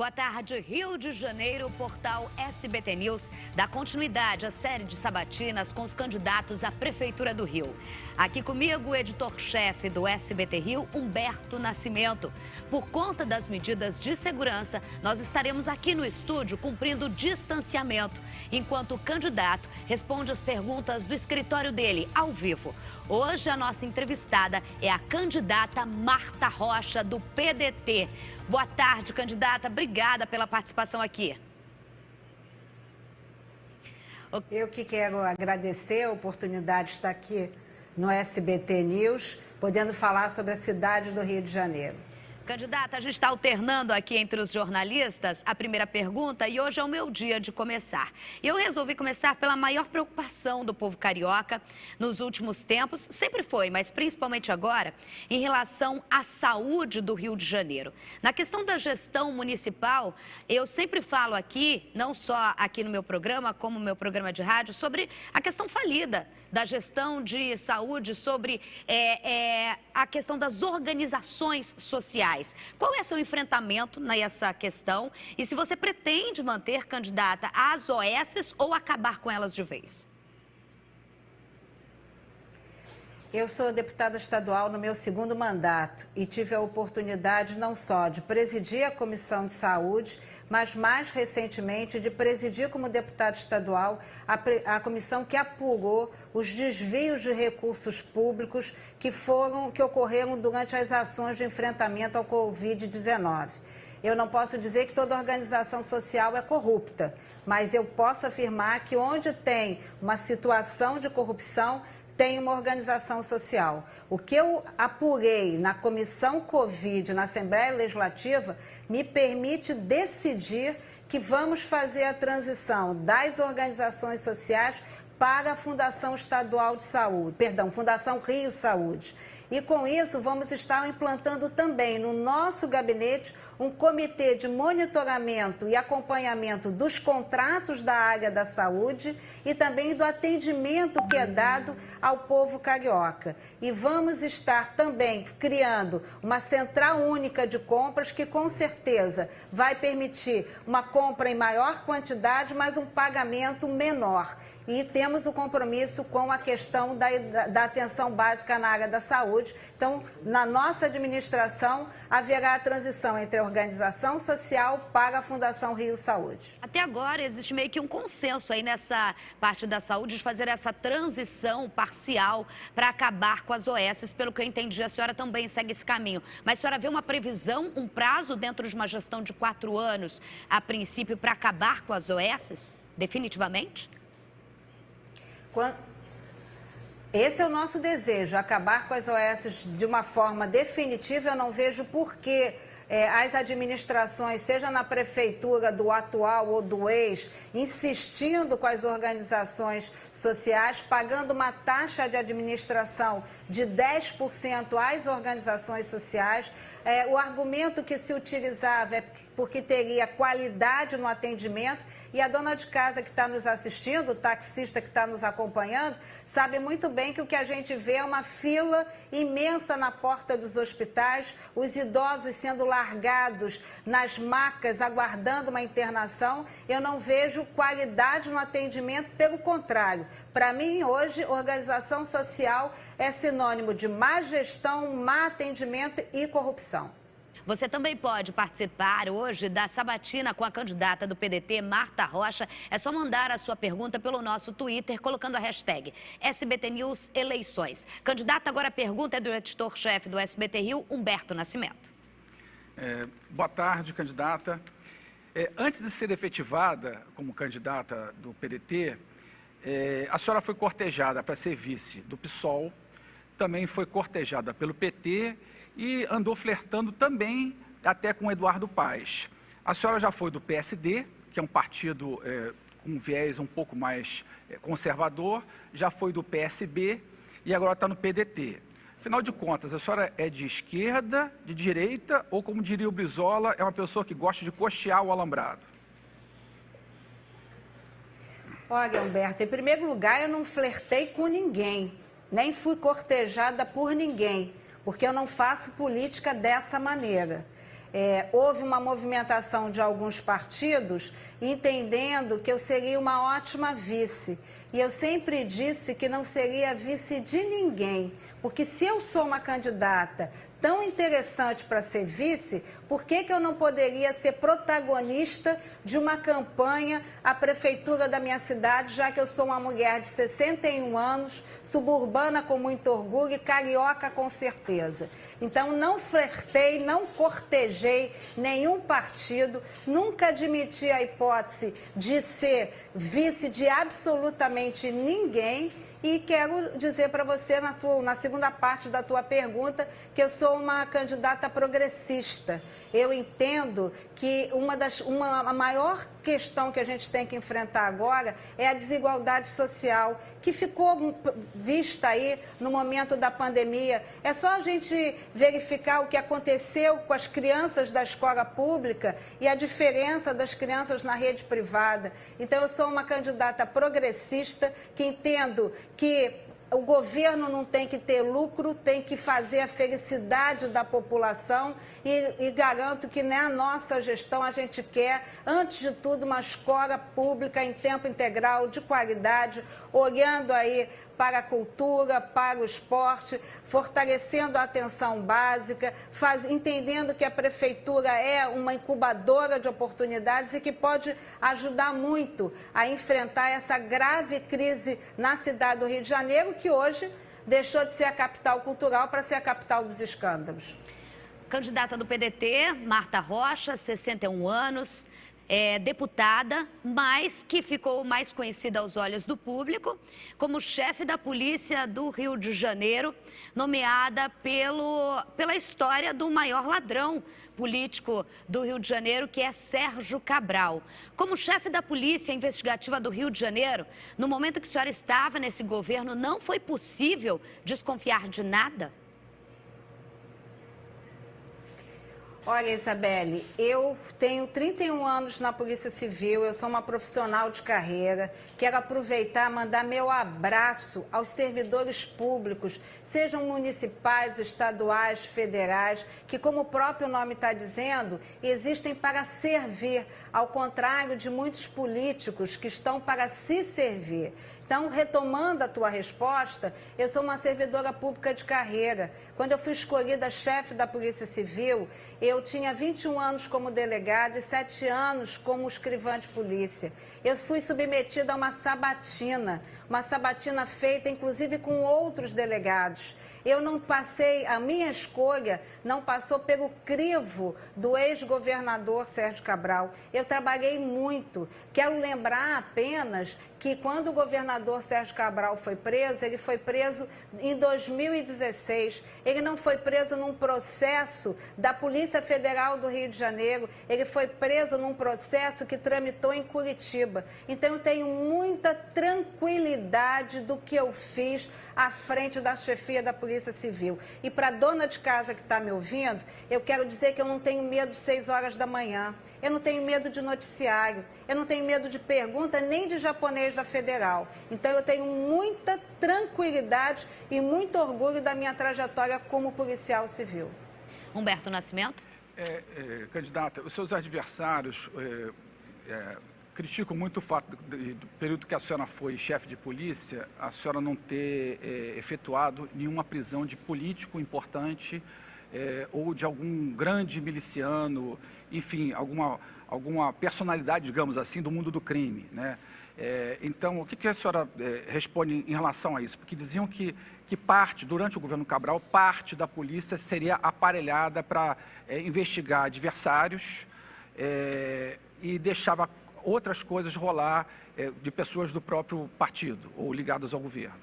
Boa tarde, Rio de Janeiro. O portal SBT News dá continuidade à série de sabatinas com os candidatos à Prefeitura do Rio. Aqui comigo, o editor-chefe do SBT Rio, Humberto Nascimento. Por conta das medidas de segurança, nós estaremos aqui no estúdio cumprindo o distanciamento, enquanto o candidato responde as perguntas do escritório dele, ao vivo. Hoje, a nossa entrevistada é a candidata Marta Rocha, do PDT. Boa tarde, candidata. Obrigada pela participação aqui. Eu que quero agradecer a oportunidade de estar aqui no SBT News, podendo falar sobre a cidade do Rio de Janeiro. Candidata, a gente está alternando aqui entre os jornalistas a primeira pergunta e hoje é o meu dia de começar. Eu resolvi começar pela maior preocupação do povo carioca nos últimos tempos, sempre foi, mas principalmente agora, em relação à saúde do Rio de Janeiro. Na questão da gestão municipal, eu sempre falo aqui, não só aqui no meu programa, como no meu programa de rádio, sobre a questão falida da gestão de saúde, sobre a questão das organizações sociais. Qual é seu enfrentamento nessa questão e se você pretende manter candidata às OSs ou acabar com elas de vez? Eu sou deputada estadual no meu segundo mandato e tive a oportunidade não só de presidir a Comissão de Saúde, mas mais recentemente de presidir como deputada estadual a comissão que apurou os desvios de recursos públicos que ocorreram durante as ações de enfrentamento ao Covid-19. Eu não posso dizer que toda organização social é corrupta, mas eu posso afirmar que onde tem uma situação de corrupção, tem uma organização social. O que eu apurei na Comissão Covid, na Assembleia Legislativa, me permite decidir que vamos fazer a transição das organizações sociais para a Fundação Estadual de Saúde, Fundação Rio Saúde. E com isso vamos estar implantando também no nosso gabinete um comitê de monitoramento e acompanhamento dos contratos da área da saúde e também do atendimento que é dado ao povo carioca. E vamos estar também criando uma central única de compras que com certeza vai permitir uma compra em maior quantidade, mas um pagamento menor. E temos o compromisso com a questão da atenção básica na área da saúde. Então, na nossa administração, haverá a transição entre a organização social para a Fundação Rio Saúde. Até agora, existe meio que um consenso aí nessa parte da saúde de fazer essa transição parcial para acabar com as OSs. Pelo que eu entendi, a senhora também segue esse caminho. Mas a senhora vê uma previsão, um prazo dentro de uma gestão de 4 anos, a princípio, para acabar com as OSs, definitivamente? Esse é o nosso desejo, acabar com as OSs de uma forma definitiva. Eu não vejo por que as administrações, seja na prefeitura do atual ou do ex, insistindo com as organizações sociais, pagando uma taxa de administração de 10% às organizações sociais. O argumento que se utilizava é porque teria qualidade no atendimento, e a dona de casa que está nos assistindo, o taxista que está nos acompanhando, sabe muito bem que o que a gente vê é uma fila imensa na porta dos hospitais, os idosos sendo largados nas macas, aguardando uma internação. Eu não vejo qualidade no atendimento, pelo contrário. Para mim, hoje, organização social é sinônimo de má gestão, má atendimento e corrupção. Você também pode participar hoje da sabatina com a candidata do PDT, Marta Rocha. É só mandar a sua pergunta pelo nosso Twitter, colocando a hashtag SBT News Eleições. Candidata, agora a pergunta é do editor-chefe do SBT Rio, Humberto Nascimento. Boa tarde, candidata. Antes de ser efetivada como candidata do PDT, a senhora foi cortejada para ser vice do PSOL, também foi cortejada pelo PT e andou flertando também até com Eduardo Paes. A senhora já foi do PSD, que é um partido com um viés um pouco mais conservador, já foi do PSB e agora está no PDT. Afinal de contas, a senhora é de esquerda, de direita ou, como diria o Brizola, é uma pessoa que gosta de costear o alambrado? Olha, Humberto, em primeiro lugar, eu não flertei com ninguém, nem fui cortejada por ninguém, porque eu não faço política dessa maneira. houve uma movimentação de alguns partidos entendendo que eu seria uma ótima vice. E eu sempre disse que não seria vice de ninguém, porque se eu sou uma candidata tão interessante para ser vice, por que eu não poderia ser protagonista de uma campanha à prefeitura da minha cidade, já que eu sou uma mulher de 61 anos, suburbana com muito orgulho e carioca com certeza. Então, não flertei, não cortejei nenhum partido, nunca admiti a hipótese de ser vice de absolutamente ninguém. E quero dizer para você, na segunda parte da tua pergunta, que eu sou uma candidata progressista. Eu entendo que a maior questão que a gente tem que enfrentar agora é a desigualdade social, que ficou vista aí no momento da pandemia. É só a gente verificar o que aconteceu com as crianças da escola pública e a diferença das crianças na rede privada. Então, eu sou uma candidata progressista que entendo que o governo não tem que ter lucro, tem que fazer a felicidade da população e garanto que na nossa gestão a gente quer, antes de tudo, uma escola pública em tempo integral, de qualidade, olhando aí para a cultura, para o esporte, fortalecendo a atenção básica, entendendo que a prefeitura é uma incubadora de oportunidades e que pode ajudar muito a enfrentar essa grave crise na cidade do Rio de Janeiro, que hoje deixou de ser a capital cultural para ser a capital dos escândalos. Candidata do PDT, Marta Rocha, 61 anos, deputada, mas que ficou mais conhecida aos olhos do público como chefe da polícia do Rio de Janeiro, nomeada pela história do maior ladrão político do Rio de Janeiro, que é Sérgio Cabral. Como chefe da Polícia Investigativa do Rio de Janeiro, no momento que a senhora estava nesse governo, não foi possível desconfiar de nada? Olha, Isabelle, eu tenho 31 anos na Polícia Civil, eu sou uma profissional de carreira. Quero aproveitar e mandar meu abraço aos servidores públicos, sejam municipais, estaduais, federais, que, como o próprio nome está dizendo, existem para servir, ao contrário de muitos políticos que estão para se servir. Então, retomando a tua resposta, eu sou uma servidora pública de carreira. Quando eu fui escolhida chefe da Polícia Civil, eu tinha 21 anos como delegada e 7 anos como escrivã de polícia. Eu fui submetida a uma sabatina feita inclusive com outros delegados. Eu não passei, a minha escolha não passou pelo crivo do ex-governador Sérgio Cabral. Eu trabalhei muito. Quero lembrar apenas que quando o governador Sérgio Cabral foi preso, ele foi preso em 2016. Ele não foi preso num processo da Polícia Federal do Rio de Janeiro, ele foi preso num processo que tramitou em Curitiba. Então, eu tenho muita tranquilidade do que eu fiz à frente da chefia da Polícia Civil. E para a dona de casa que está me ouvindo, eu quero dizer que eu não tenho medo de 6 horas da manhã. Eu não tenho medo de noticiário, eu não tenho medo de pergunta nem de japonês da Federal. Então, eu tenho muita tranquilidade e muito orgulho da minha trajetória como policial civil. Humberto Nascimento. Candidata, os seus adversários criticam muito o fato do período que a senhora foi chefe de polícia, a senhora não ter efetuado nenhuma prisão de político importante ou de algum grande miliciano, enfim, alguma personalidade, digamos assim, do mundo do crime, né? Então, o que a senhora responde em relação a isso? Porque diziam que durante o governo Cabral, parte da polícia seria aparelhada para investigar adversários e deixava outras coisas rolar de pessoas do próprio partido ou ligadas ao governo.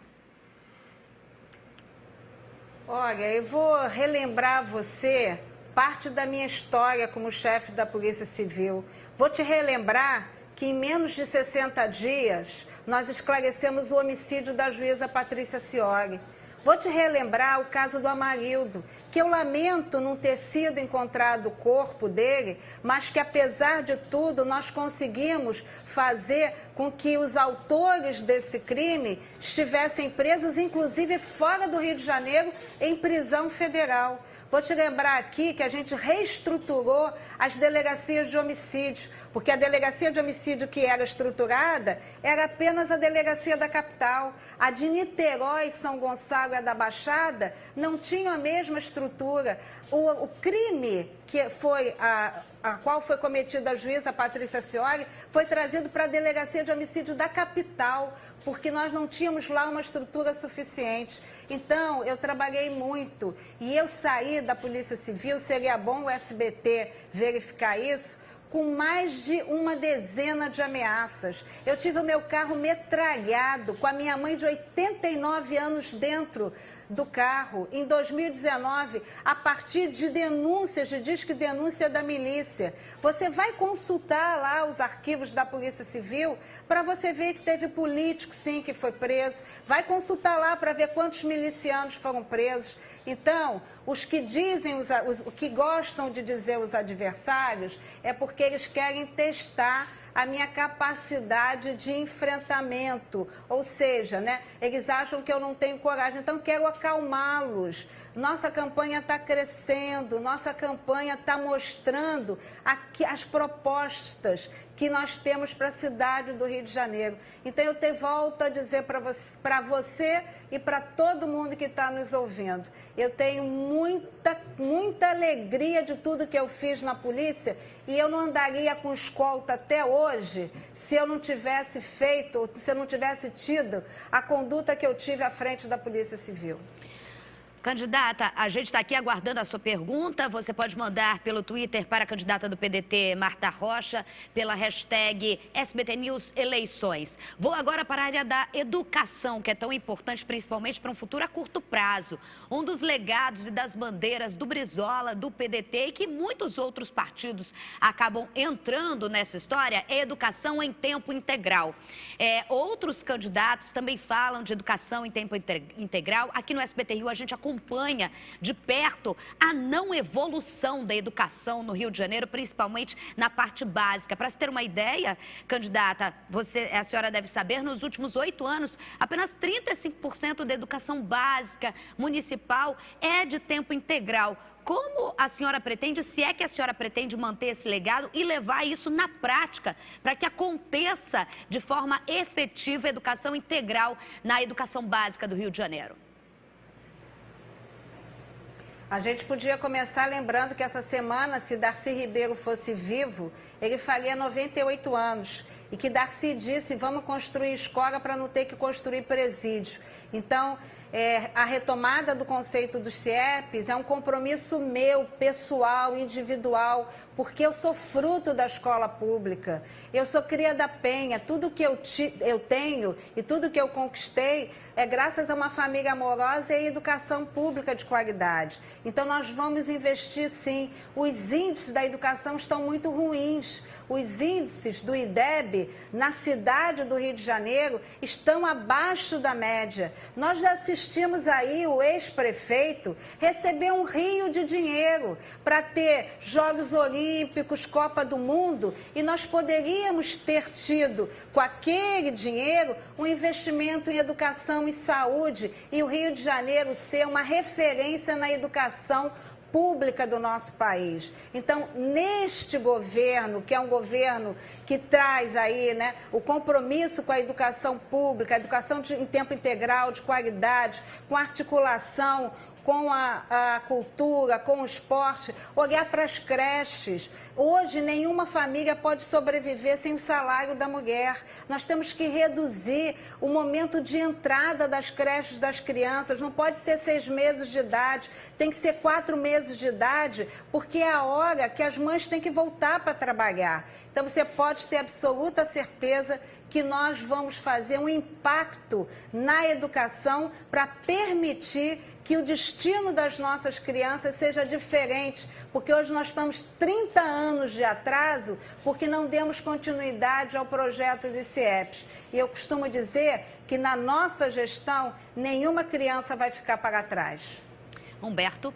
Olha, eu vou relembrar você parte da minha história como chefe da Polícia Civil. Vou te relembrar que em menos de 60 dias nós esclarecemos o homicídio da juíza Patrícia Cioli. Vou te relembrar o caso do Amarildo, que eu lamento não ter sido encontrado o corpo dele, mas que, apesar de tudo, nós conseguimos fazer com que os autores desse crime estivessem presos, inclusive fora do Rio de Janeiro, em prisão federal. Vou te lembrar aqui que a gente reestruturou as delegacias de homicídio, porque a delegacia de homicídio que era estruturada era apenas a delegacia da capital. A de Niterói, São Gonçalo e a da Baixada não tinham a mesma estrutura. O crime que foi a qual foi cometida a juíza Patrícia Cioli foi trazido para a delegacia de homicídio da capital, porque nós não tínhamos lá uma estrutura suficiente. Então, eu trabalhei muito e eu saí da Polícia Civil, seria bom o SBT verificar isso, com mais de uma dezena de ameaças. Eu tive o meu carro metralhado, com a minha mãe de 89 anos dentro do carro, em 2019, a partir de denúncias, de disque denúncia da milícia. Você vai consultar lá os arquivos da Polícia Civil para você ver que teve político, sim, que foi preso. Vai consultar lá para ver quantos milicianos foram presos. Então, os que dizem, o que gostam de dizer os adversários, é porque eles querem testar a minha capacidade de enfrentamento, ou seja, né, eles acham que eu não tenho coragem, então quero acalmá-los. Nossa campanha está crescendo, nossa campanha está mostrando aqui as propostas que nós temos para a cidade do Rio de Janeiro. Então, eu volto a dizer para você e para todo mundo que está nos ouvindo, eu tenho muita alegria de tudo que eu fiz na polícia e eu não andaria com escolta até hoje se eu não tivesse feito, se eu não tivesse tido a conduta que eu tive à frente da Polícia Civil. Candidata, a gente está aqui aguardando a sua pergunta. Você pode mandar pelo Twitter para a candidata do PDT, Marta Rocha, pela hashtag SBT News Eleições. Vou agora para a área da educação, que é tão importante, principalmente para um futuro a curto prazo. Um dos legados e das bandeiras do Brizola, do PDT e que muitos outros partidos acabam entrando nessa história é educação em tempo integral. Outros candidatos também falam de educação em tempo integral. Aqui no SBT Rio a gente acompanha de perto a não evolução da educação no Rio de Janeiro, principalmente na parte básica. Para se ter uma ideia, candidata, a senhora deve saber, nos últimos 8 anos, apenas 35% da educação básica municipal é de tempo integral. Como a senhora pretende, se é que a senhora pretende manter esse legado e levar isso na prática para que aconteça de forma efetiva a educação integral na educação básica do Rio de Janeiro? A gente podia começar lembrando que essa semana, se Darcy Ribeiro fosse vivo, ele faria 98 anos. E que Darcy disse, vamos construir escola para não ter que construir presídio. Então, a retomada do conceito dos CIEPs é um compromisso meu, pessoal, individual, porque eu sou fruto da escola pública. Eu sou cria da Penha. Tudo que eu tenho e tudo que eu conquistei é graças a uma família amorosa e educação pública de qualidade. Então, nós vamos investir, sim. Os índices da educação estão muito ruins. Os índices do IDEB na cidade do Rio de Janeiro estão abaixo da média. Nós já assistimos aí o ex-prefeito receber um rio de dinheiro para ter Jogos Olímpicos, Copa do Mundo, e nós poderíamos ter tido, com aquele dinheiro, um investimento em educação e saúde e o Rio de Janeiro ser uma referência na educação pública do nosso país. Então, neste governo, que é um governo que traz aí, né, o compromisso com a educação pública, a educação em tempo integral, de qualidade, com articulação com a cultura, com o esporte, olhar para as creches. Hoje, nenhuma família pode sobreviver sem o salário da mulher. Nós temos que reduzir o momento de entrada das creches das crianças. Não pode ser 6 meses de idade, tem que ser 4 meses de idade, porque é a hora que as mães têm que voltar para trabalhar. Então, você pode ter absoluta certeza que nós vamos fazer um impacto na educação para permitir que o destino das nossas crianças seja diferente, porque hoje nós estamos 30 anos de atraso porque não demos continuidade ao projeto dos CIEPs. E eu costumo dizer que na nossa gestão nenhuma criança vai ficar para trás. Humberto.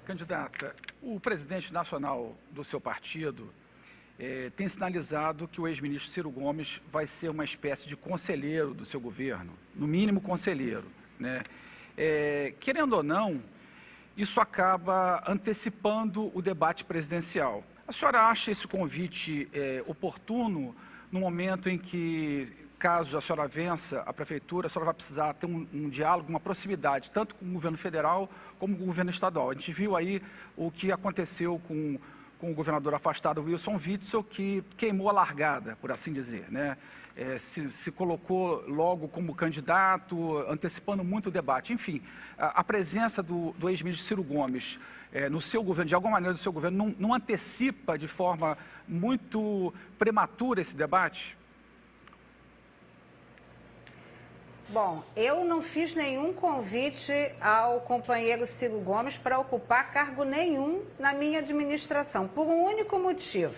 Candidata, o presidente nacional do seu partido tem sinalizado que o ex-ministro Ciro Gomes vai ser uma espécie de conselheiro do seu governo, no mínimo conselheiro, né? Querendo ou não, isso acaba antecipando o debate presidencial. A senhora acha esse convite oportuno no momento em que, caso a senhora vença a prefeitura, a senhora vai precisar ter um diálogo, uma proximidade, tanto com o governo federal como com o governo estadual? A gente viu aí o que aconteceu com o governador afastado Wilson Witzel, que queimou a largada, por assim dizer, né? Se colocou logo como candidato, antecipando muito o debate. Enfim, a presença do ex-ministro Ciro Gomes no seu governo, de alguma maneira do seu governo, não antecipa de forma muito prematura esse debate? Bom, eu não fiz nenhum convite ao companheiro Ciro Gomes para ocupar cargo nenhum na minha administração, por um único motivo.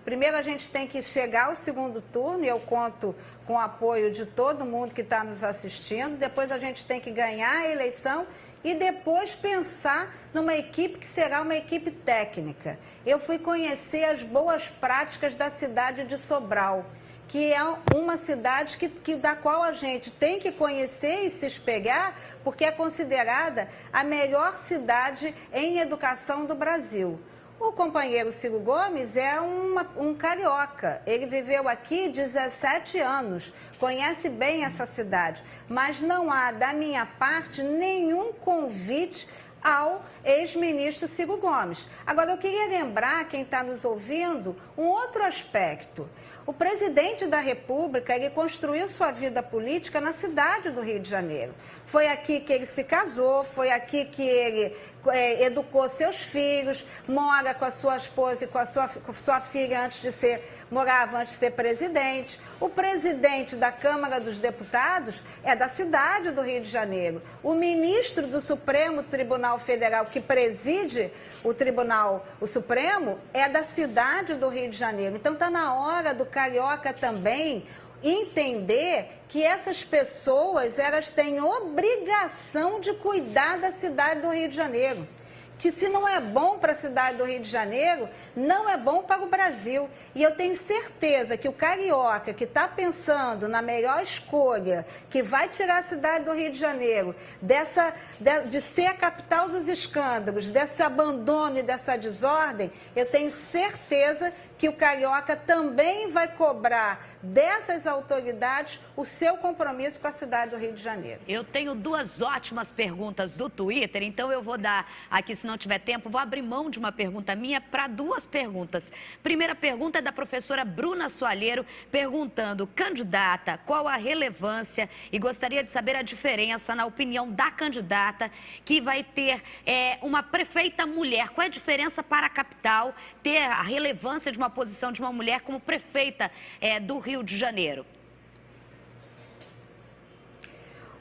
Primeiro, a gente tem que chegar ao segundo turno, e eu conto com o apoio de todo mundo que está nos assistindo. Depois, a gente tem que ganhar a eleição e depois pensar numa equipe que será uma equipe técnica. Eu fui conhecer as boas práticas da cidade de Sobral, que é uma cidade da qual a gente tem que conhecer e se espelhar, porque é considerada a melhor cidade em educação do Brasil. O companheiro Ciro Gomes é um carioca, ele viveu aqui 17 anos, conhece bem essa cidade, mas não há, da minha parte, nenhum convite ao ex-ministro Ciro Gomes. Agora, eu queria lembrar, quem está nos ouvindo, um outro aspecto. O presidente da República, ele construiu sua vida política na cidade do Rio de Janeiro. Foi aqui que ele se casou, foi aqui que ele educou seus filhos, mora com a sua esposa e com a sua filha morava antes de ser presidente. O presidente da Câmara dos Deputados é da cidade do Rio de Janeiro. O ministro do Supremo Tribunal Federal, que preside o Supremo, é da cidade do Rio de Janeiro. Então está na hora do carioca também entender que essas pessoas, elas têm obrigação de cuidar da cidade do Rio de Janeiro. Que se não é bom para a cidade do Rio de Janeiro, não é bom para o Brasil. E eu tenho certeza que o carioca que está pensando na melhor escolha, que vai tirar a cidade do Rio de Janeiro de ser a capital dos escândalos, desse abandono e dessa desordem, eu tenho certeza que o carioca também vai cobrar dessas autoridades o seu compromisso com a cidade do Rio de Janeiro. Eu tenho duas ótimas perguntas do Twitter, então eu vou dar aqui, se não tiver tempo, vou abrir mão de uma pergunta minha para duas perguntas. Primeira pergunta é da professora Bruna Soalheiro, perguntando: candidata, qual a relevância, e gostaria de saber a diferença, na opinião da candidata, que vai ter uma prefeita mulher. Qual é a diferença para a capital ter a relevância de uma posição de uma mulher como prefeita do Rio de Janeiro?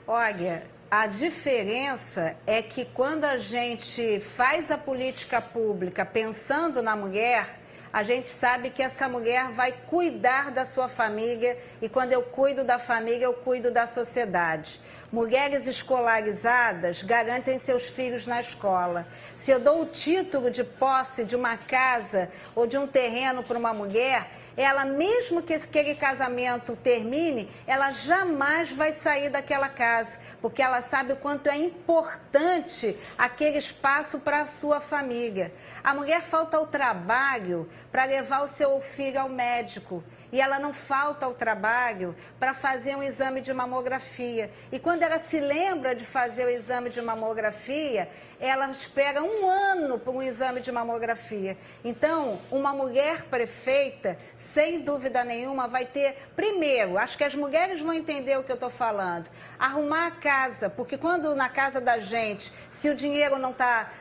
Olha, a diferença é que quando a gente faz a política pública pensando na mulher, a gente sabe que essa mulher vai cuidar da sua família, e quando eu cuido da família, eu cuido da sociedade. Mulheres escolarizadas garantem seus filhos na escola. Se eu dou o título de posse de uma casa ou de um terreno para uma mulher, ela, mesmo que aquele casamento termine, ela jamais vai sair daquela casa, porque ela sabe o quanto é importante aquele espaço para a sua família. A mulher falta ao trabalho para levar o seu filho ao médico, e ela não falta ao trabalho para fazer um exame de mamografia. E quando ela se lembra de fazer o exame de mamografia, ela espera 1 ano para um exame de mamografia. Então, uma mulher prefeita, sem dúvida nenhuma, vai ter, primeiro, acho que as mulheres vão entender o que eu estou falando, arrumar a casa, porque quando na casa da gente, se o dinheiro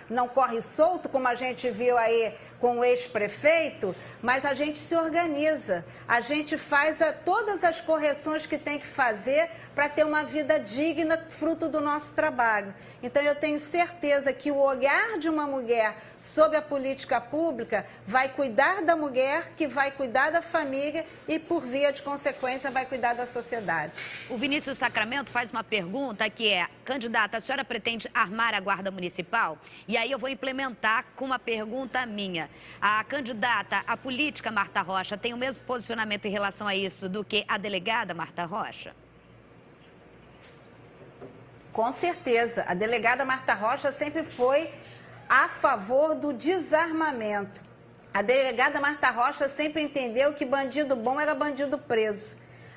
não corre solto, como a gente viu aí com o ex-prefeito, mas a gente se organiza, a gente faz todas as correções que tem que fazer para ter uma vida digna, fruto do nosso trabalho. Então, eu tenho certeza que o olhar de uma mulher sobre a política pública vai cuidar da mulher, que vai cuidar da família e, por via de consequência, vai cuidar da sociedade. O Vinícius Sacramento faz uma pergunta que é: candidata, a senhora pretende armar a Guarda Municipal? E aí eu vou implementar com uma pergunta minha. A candidata, a política Marta Rocha, tem o mesmo posicionamento em relação a isso do que a delegada Marta Rocha? Com certeza. A delegada Marta Rocha sempre foi a favor do desarmamento. A delegada Marta Rocha sempre entendeu que bandido bom era bandido preso.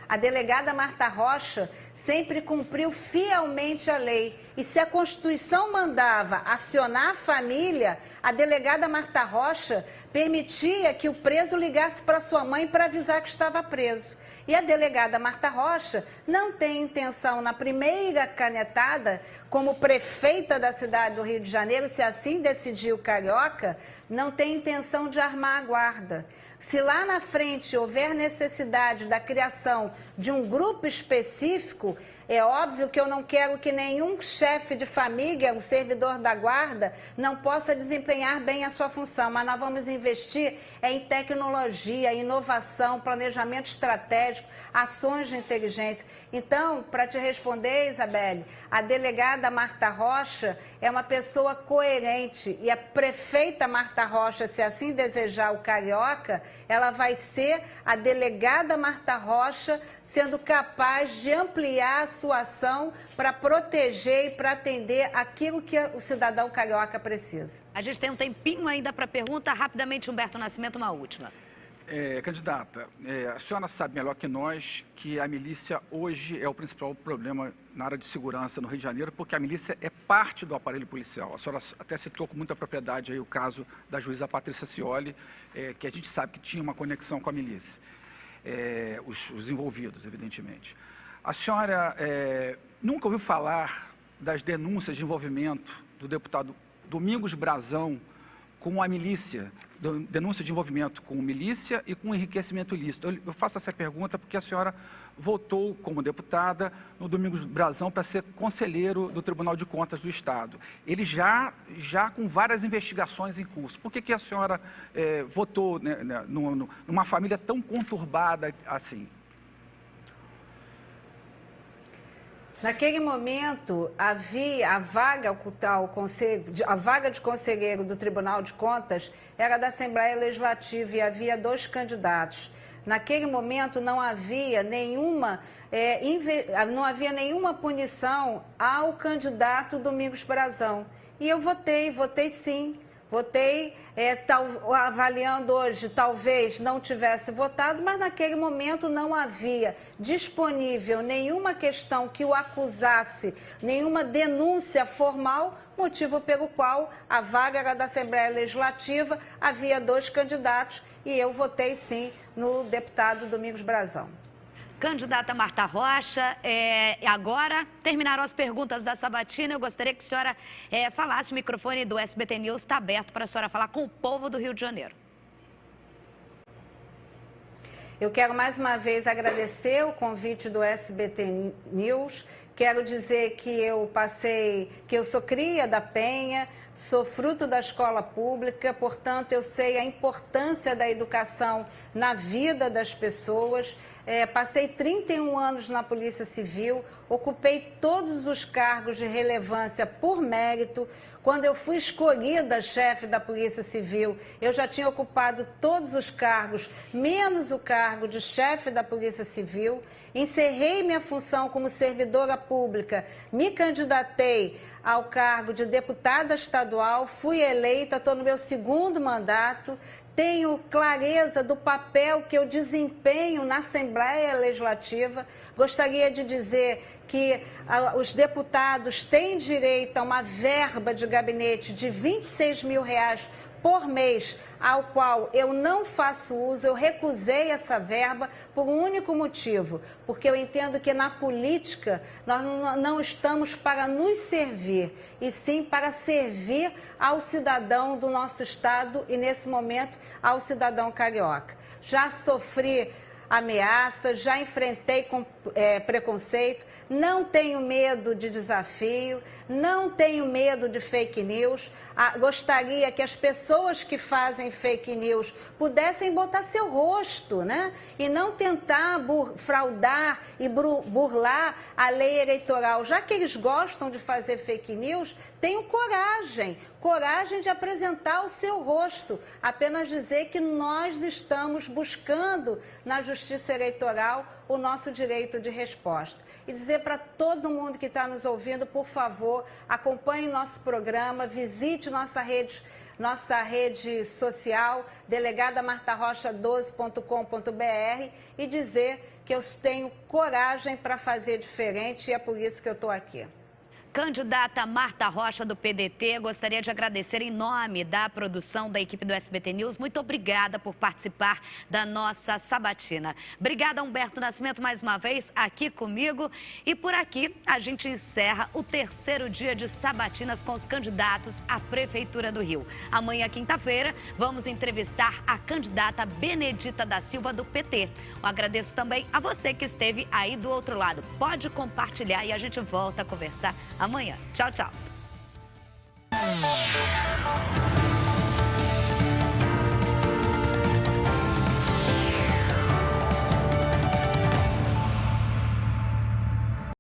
A delegada Marta Rocha sempre cumpriu fielmente a lei. E se a Constituição mandava acionar a família, a delegada Marta Rocha permitia que o preso ligasse para sua mãe para avisar que estava preso. E a delegada Marta Rocha não tem intenção, na primeira canetada, como prefeita da cidade do Rio de Janeiro, se assim decidiu o Carioca, não tem intenção de armar a guarda. Se lá na frente houver necessidade da criação de um grupo específico, é óbvio que eu não quero que nenhum chefe de família, um servidor da guarda, não possa desempenhar bem a sua função. Mas nós vamos investir em tecnologia, inovação, planejamento estratégico, ações de inteligência. Então, para te responder, Isabelle, a delegada Marta Rocha é uma pessoa coerente e a prefeita Marta Rocha, se assim desejar o Carioca, ela vai ser a delegada Marta Rocha, sendo capaz de ampliar a sua ação para proteger e para atender aquilo que o cidadão carioca precisa. A gente tem um tempinho ainda para pergunta. Rapidamente, Humberto Nascimento, uma última. Candidata, a senhora sabe melhor que nós que a milícia hoje é o principal problema na área de segurança no Rio de Janeiro, porque a milícia é parte do aparelho policial. A senhora até citou com muita propriedade aí o caso da juíza Patrícia Scioli, que a gente sabe que tinha uma conexão com a milícia, os envolvidos, evidentemente. A senhora nunca ouviu falar das denúncias de envolvimento do deputado Domingos Brazão com a milícia, denúncia de envolvimento com milícia e com enriquecimento ilícito? Eu faço essa pergunta porque a senhora votou como deputada no Domingos Brazão para ser conselheiro do Tribunal de Contas do Estado. Ele já com várias investigações em curso. Por que a senhora votou, né, numa família tão conturbada assim? Naquele momento, havia a vaga de conselheiro do Tribunal de Contas era da Assembleia Legislativa e havia 2 candidatos. Naquele momento, não havia nenhuma punição ao candidato Domingos Brazão. E eu votei sim. Votei, avaliando hoje, talvez não tivesse votado, mas naquele momento não havia disponível nenhuma questão que o acusasse, nenhuma denúncia formal, motivo pelo qual a vaga era da Assembleia Legislativa, havia 2 candidatos e eu votei sim no deputado Domingos Brazão. Candidata Marta Rocha, agora terminaram as perguntas da sabatina. Eu gostaria que a senhora falasse, o microfone do SBT News está aberto para a senhora falar com o povo do Rio de Janeiro. Eu quero mais uma vez agradecer o convite do SBT News. Quero dizer que eu sou cria da Penha, sou fruto da escola pública, portanto, eu sei a importância da educação na vida das pessoas. Passei 31 anos na Polícia Civil, ocupei todos os cargos de relevância por mérito. Quando eu fui escolhida chefe da Polícia Civil, eu já tinha ocupado todos os cargos, menos o cargo de chefe da Polícia Civil. Encerrei minha função como servidora pública, me candidatei ao cargo de deputada estadual, fui eleita, estou no meu 2º mandato. Tenho clareza do papel que eu desempenho na Assembleia Legislativa. Gostaria de dizer que os deputados têm direito a uma verba de gabinete de R$ 26 mil por mês, ao qual eu não faço uso, eu recusei essa verba por um único motivo, porque eu entendo que na política nós não estamos para nos servir, e sim para servir ao cidadão do nosso estado e, nesse momento, ao cidadão carioca. Já sofri ameaças, já enfrentei preconceito, não tenho medo de desafio, não tenho medo de fake news. Gostaria que as pessoas que fazem fake news pudessem botar seu rosto, né? E não tentar fraudar e burlar a lei eleitoral. Já que eles gostam de fazer fake news, tenham coragem de apresentar o seu rosto. Apenas dizer que nós estamos buscando na Justiça Eleitoral o nosso direito de resposta. E dizer para todo mundo que está nos ouvindo, por favor, acompanhe nosso programa, visite nossa rede social, delegadamartarocha12.com.br, e dizer que eu tenho coragem para fazer diferente, e é por isso que eu estou aqui. Candidata Marta Rocha, do PDT, gostaria de agradecer em nome da produção da equipe do SBT News. Muito obrigada por participar da nossa sabatina. Obrigada, Humberto Nascimento, mais uma vez aqui comigo. E por aqui a gente encerra o terceiro dia de sabatinas com os candidatos à Prefeitura do Rio. Amanhã, quinta-feira, vamos entrevistar a candidata Benedita da Silva, do PT. Eu agradeço também a você que esteve aí do outro lado. Pode compartilhar e a gente volta a conversar amanhã. Tchau, tchau.